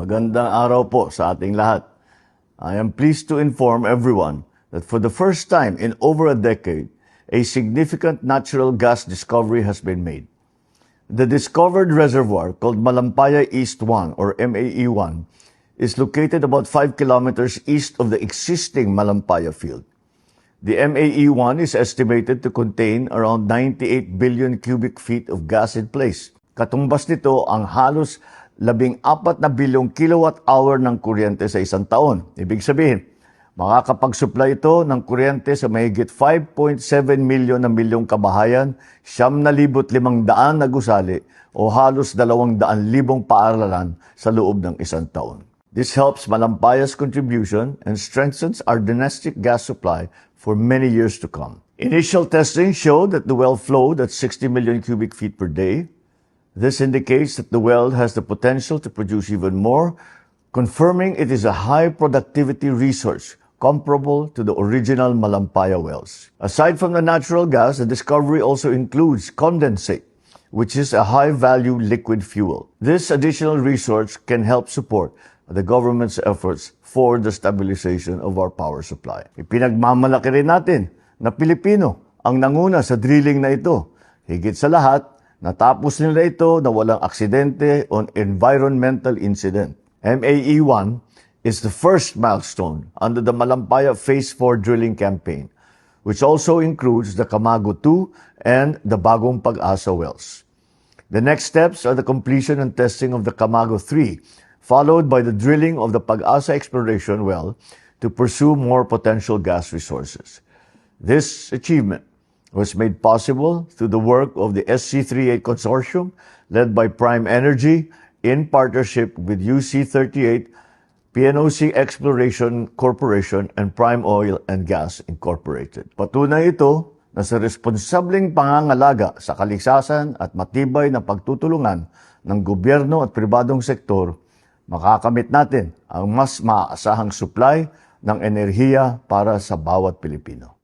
Magandang araw po sa ating lahat. I am pleased to inform everyone that for the first time in over a decade, a significant natural gas discovery has been made. The discovered reservoir, called Malampaya East 1 or MAE-1, is located about 5 kilometers east of the existing Malampaya field. The MAE-1 is estimated to contain around 98 billion cubic feet of gas in place. Katumbas nito ang halos 14 na bilyong kilowatt-hour ng kuryente sa isang taon. Ibig sabihin, makakapag-supply ito ng kuryente sa mahigit 5.7 milyong kabahayan, 9,500 na gusali o halos 200,000 paaralan sa loob ng isang taon. This helps Malampaya's contribution and strengthens our domestic gas supply for many years to come. Initial testing showed that the well flowed at 60 million cubic feet per day. This indicates that the well has the potential to produce even more, confirming it is a high productivity resource comparable to the original Malampaya wells. Aside from the natural gas, the discovery also includes condensate, which is a high-value liquid fuel. This additional resource can help support the government's efforts for the stabilization of our power supply. Ipinagmamalaki rin natin na Pilipino ang nanguna sa drilling na ito. Higit sa lahat, natapos nila ito na walang aksidente o environmental incident. MAE-1 is the first milestone under the Malampaya Phase 4 drilling campaign, which also includes the Camago 2 and the Bagong Pag-asa wells. The next steps are the completion and testing of the Camago 3, followed by the drilling of the Pag-asa exploration well to pursue more potential gas resources. This achievement was made possible through the work of the SC38 Consortium led by Prime Energy in partnership with UC38, PNOC Exploration Corporation, and Prime Oil and Gas Incorporated. Patunay ito na sa responsableng pangangalaga sa kaligsasan at matibay na pagtutulungan ng gobyerno at pribadong sektor, makakamit natin ang mas maaasahang supply ng enerhiya para sa bawat Pilipino.